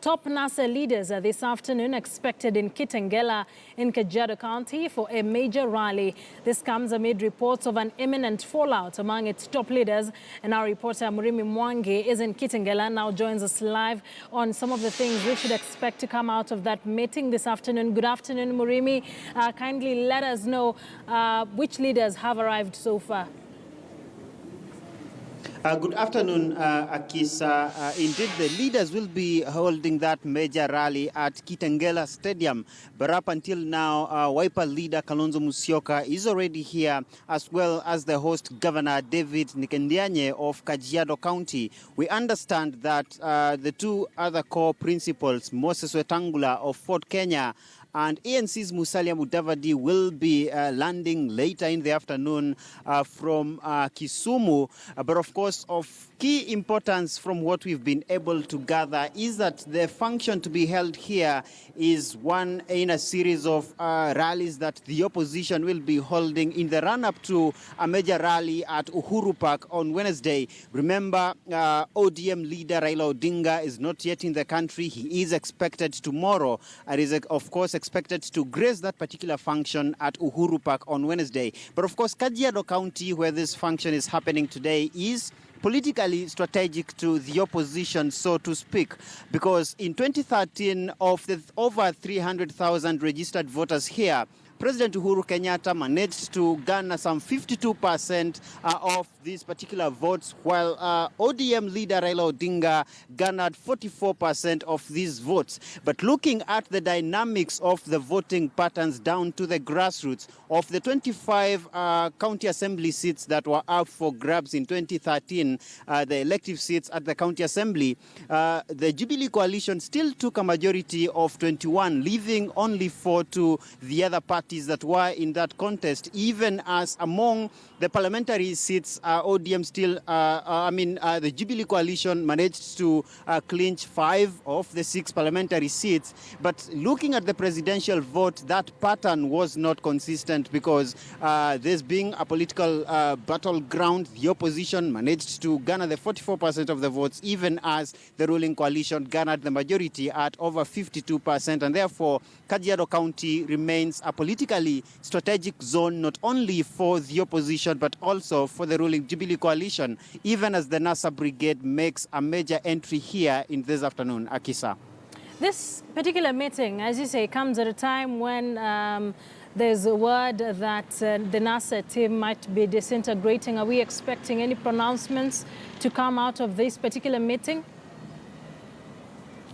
Top NASA leaders are this afternoon expected in Kitengela in Kajiado County for a major rally. This comes amid reports of an imminent fallout among its top leaders. And our reporter Murimi Mwangi is in Kitengela, now joins us live on some of the things we should expect to come out of that meeting this afternoon. Good afternoon, Murimi. Kindly let us know which leaders have arrived so far. Good afternoon, Akisa. Indeed, the leaders will be holding that major rally at Kitengela Stadium. But up until now, Wiper leader Kalonzo Musyoka is already here, as well as the host governor David Nikendianye of Kajiado County. We understand that the two other core principals, Moses Wetangula of Fort Kenya and ANC's Musalia Mudavadi, will be landing later in the afternoon from Kisumu. But of course, of key importance from what we've been able to gather is that the function to be held here is one in a series of rallies that the opposition will be holding in the run-up to a major rally at Uhuru Park on Wednesday. Remember, ODM leader Raila Odinga is not yet in the country. He is expected tomorrow and is, of course, expected to grace that particular function at Uhuru Park on Wednesday. But of course, Kajiado County, where this function is happening today, is politically strategic to the opposition, so to speak, because in 2013, of the over 300,000 registered voters here, President Uhuru Kenyatta managed to garner some 52% of these particular votes, while ODM leader Raila Odinga garnered 44% of these votes. But looking at the dynamics of the voting patterns down to the grassroots, of the 25 county assembly seats that were up for grabs in 2013, the elective seats at the county assembly, the Jubilee coalition still took a majority of 21, leaving only 4 to the other parties that were in that contest, even as among the parliamentary seats, ODM still, the Jubilee coalition managed to clinch 5 of the 6 parliamentary seats. But looking at the presidential vote, that pattern was not consistent because this being a political battleground, the opposition managed to garner the 44% of the votes, even as the ruling coalition garnered the majority at over 52%. And therefore, Kajiado County remains a politically strategic zone, not only for the opposition, but also for the ruling Jubilee coalition, even as the NASA brigade makes a major entry here in this afternoon. Akisa. This particular meeting, as you say, comes at a time when there's a word that the NASA team might be disintegrating. Are we expecting any pronouncements to come out of this particular meeting?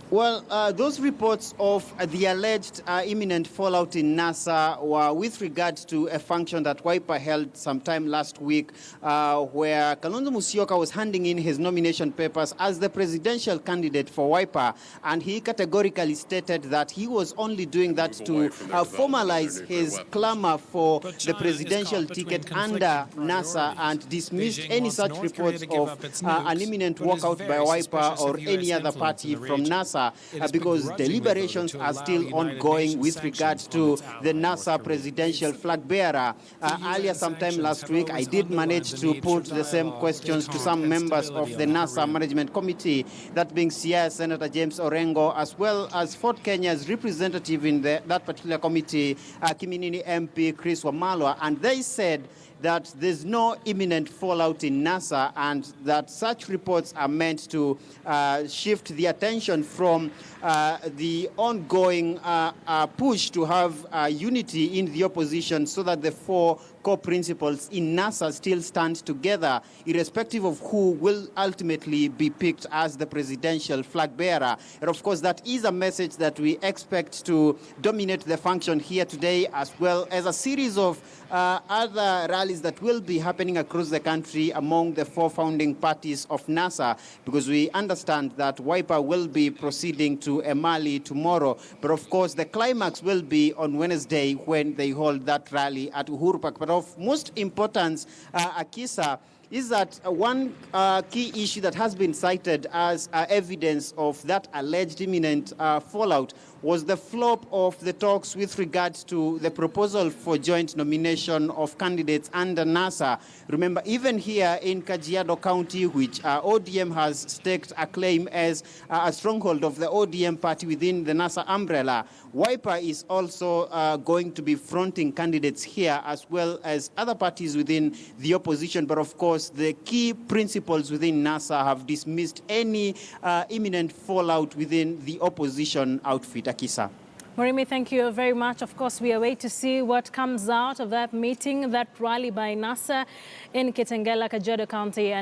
Well, those reports of the alleged imminent fallout in NASA were with regard to a function that Wiper held sometime last week, where Kalonzo Musyoka was handing in his nomination papers as the presidential candidate for Wiper, and he categorically stated that he was only doing that to formalize his clamor for the presidential ticket under NASA and dismissed any such reports of an imminent walkout by Wiper or any other party from NASA. Because deliberations are still ongoing with regard to the NASA presidential flag bearer. Earlier, sometime last week, I did manage to put the same questions to some members of the NASA Management Committee, that being CS Senator James Orengo, as well as Fort Kenya's representative in that particular committee, Kiminini MP Chris Wamalwa, and they said that there's no imminent fallout in NASA and that such reports are meant to shift the attention from the ongoing push to have unity in the opposition so that the 4 core principles in NASA still stand together, irrespective of who will ultimately be picked as the presidential flag bearer. And of course, that is a message that we expect to dominate the function here today, as well as a series of other rallies that will be happening across the country among the 4 founding parties of NASA, because we understand that Wiper will be proceeding to Emali tomorrow. But of course, the climax will be on Wednesday when they hold that rally at Uhuru Park. But of most importance, Akisa, is that one key issue that has been cited as evidence of that alleged imminent fallout was the flop of the talks with regards to the proposal for joint nomination of candidates under NASA. Remember, even here in Kajiado County, which ODM has staked a claim as a stronghold of the ODM party within the NASA umbrella, Wiper is also going to be fronting candidates here as well as other parties within the opposition. But of course, the key principles within NASA have dismissed any imminent fallout within the opposition outfit. Akisa. Murimi, thank you very much. Of course, we await to see what comes out of that meeting, that rally by NASA in Kitengela, Kajiado County.